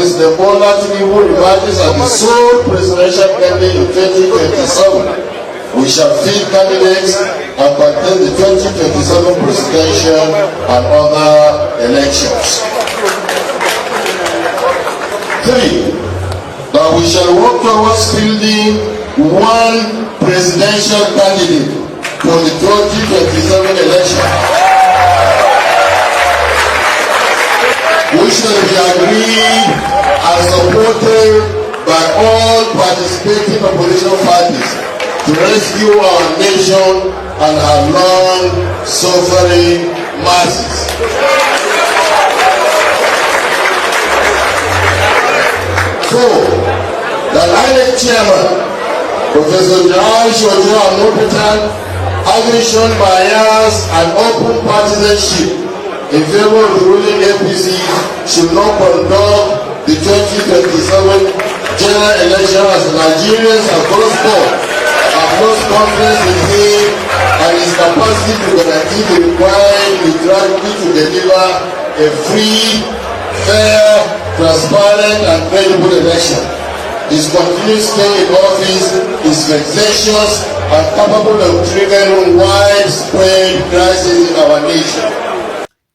President Bola Tinubu emerges as the sole presidential candidate in 2027, we shall field candidates and contest the 2027 presidential and other elections. 3. That we shall work towards fielding one presidential candidate for the 2027 election. We shall be agreed and supported by all participating opposition parties to rescue our nation and our long-suffering masses. So, the INEC chairman, Professor John Shojo Amopitan, having shown bias and open partisanship in favor of the ruling APC, should not conduct the 2027 general election as Nigerians across board have lost confidence in him and his capacity to guarantee the required neutrality to deliver a free, fair, transparent and credible election. His continued stay in office is vexatious and capable of triggering widespread crisis in our nation.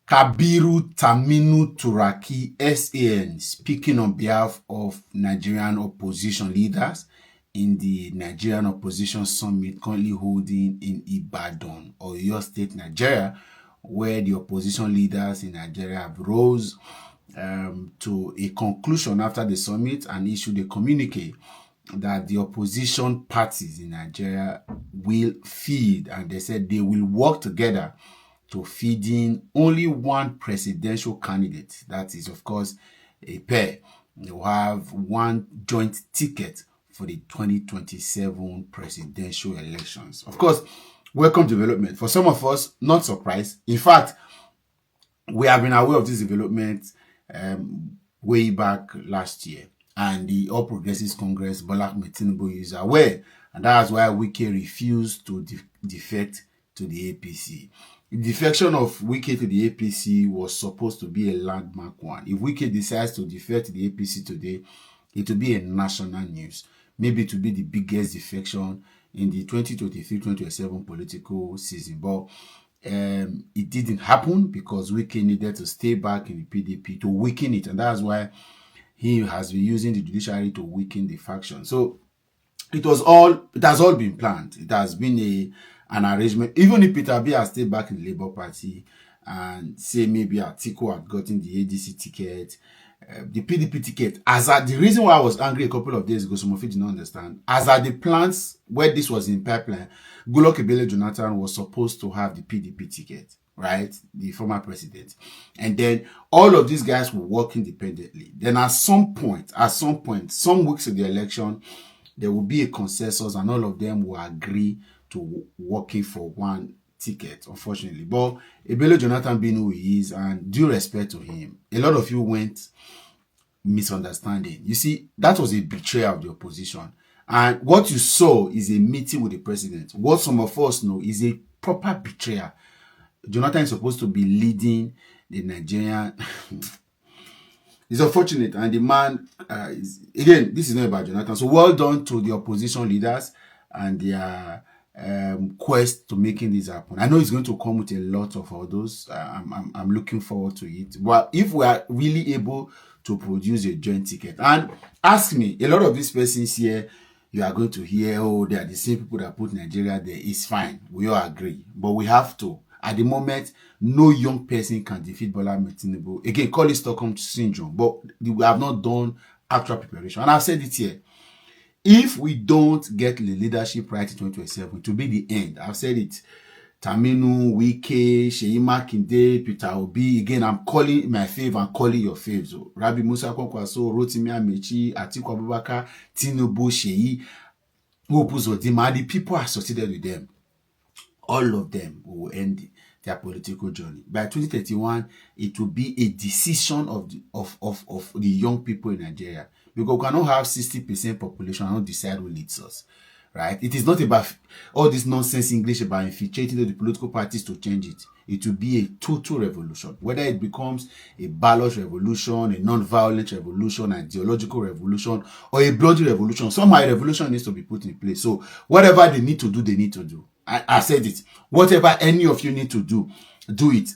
Kabiru Taminu Turaki, SAN, speaking on behalf of Nigerian opposition leaders in the Nigerian Opposition Summit currently holding in Ibadan, Oyo State, Nigeria, where the opposition leaders in Nigeria have rose to a conclusion after the summit and issued a communique that the opposition parties in Nigeria will feed, and they said they will work together to feed in only one presidential candidate. That is, of course, a pair. They will have one joint ticket for the 2027 presidential elections. Of course, welcome development. For some of us, not surprised. In fact, we have been aware of this development way back last year, and the All Progressives Congress, Bola Ahmed Tinubu, is aware, and that's why Wike refused to defect to the APC. The defection of Wike to the APC was supposed to be a landmark one. If Wike decides to defect to the APC today, it will be a national news. Maybe it will be the biggest defection in the 2023-2027 political season, but it didn't happen because Wike needed to stay back in the PDP to weaken it, and that's why he has been using the judiciary to weaken the faction. So it has all been planned. It has been an arrangement. Even if Peter Obi has stayed back in the Labour Party and say maybe Atiku had gotten the ADC ticket, the PDP ticket, the reason why I was angry a couple of days ago, some of you did not understand, as at the plans where this was in pipeline, Goodluck Ebele Jonathan was supposed to have the PDP ticket, right? The former president. And then all of these guys will work independently. Then at some point, some weeks of the election, there will be a consensus and all of them will agree to working for one ticket, unfortunately. But Ebele Jonathan being who he is, and due respect to him, a lot of you went misunderstanding. You see, that was a betrayal of the opposition. And what you saw is a meeting with the president. What some of us know is a proper betrayal. Jonathan is supposed to be leading the Nigerian. It's unfortunate, and the man again, this is not about Jonathan. So well done to the opposition leaders and their quest to making this happen. I know it's going to come with a lot of orders. I'm looking forward to it. But if we are really able to produce a joint ticket, and ask me, a lot of these persons here, you are going to hear, oh, they are the same people that put Nigeria there. It's fine. We all agree. But we have to. At the moment, no young person can defeat Bola Ahmed Tinubu. Again, call it Stockholm Syndrome. But we have not done actual preparation. And I've said it here. If we don't get the leadership right in 2027, it will be the end. I've said it. Taminu, Wike, Seyi Makinde, Peter Obi. Again, I'm calling my fave and calling your faves. So, Rabi Musa Kwankwaso, Rotimi Amechi, Atiku Abubakar, Tinubu, Seyi, Hope Uzodinma. The people associated with them, all of them will end their political journey. By 2031, it will be a decision of the young people in Nigeria. Because we cannot have 60% population and not decide who leads us. right? It is not about all this nonsense English about infiltrating the political parties to change it. It will be a total revolution. Whether it becomes a ballot revolution, a non-violent revolution, an ideological revolution, or a bloody revolution, somehow a revolution needs to be put in place. So whatever they need to do, they need to do. I said it. Whatever any of you need to do, do it.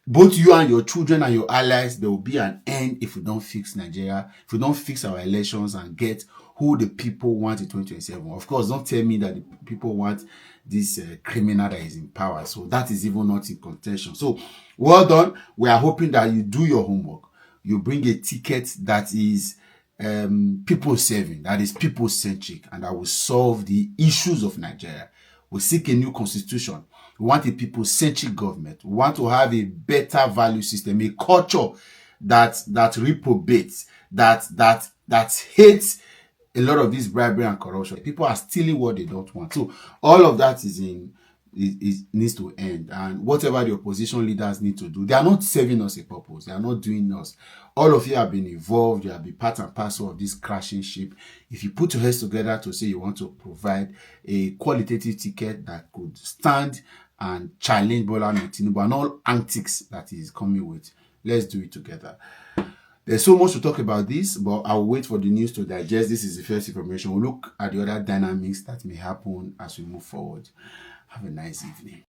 Both you and your children and your allies, there will be an end if we don't fix Nigeria, if we don't fix our elections and get who the people want in 2027. Of course, don't tell me that the people want this criminal that is in power. So that is even not in contention. So well done. We are hoping that you do your homework. You bring a ticket that is people serving, that is people centric, and that will solve the issues of Nigeria. We seek a new constitution. We want a people-centric government. We want to have a better value system, a culture that reprobates, that hates a lot of this bribery and corruption. People are stealing what they don't want. So all of that needs to end. And whatever the opposition leaders need to do, they are not serving us a purpose. They are not doing us. All of you have been involved. You have been part and parcel of this crashing ship. If you put your heads together to say you want to provide a qualitative ticket that could stand and challenge Bola Ahmed Tinubu and all antics that he is coming with, let's do it together. There's so much to talk about this, but I'll wait for the news to digest. This is the first information. We'll look at the other dynamics that may happen as we move forward. Have a nice evening.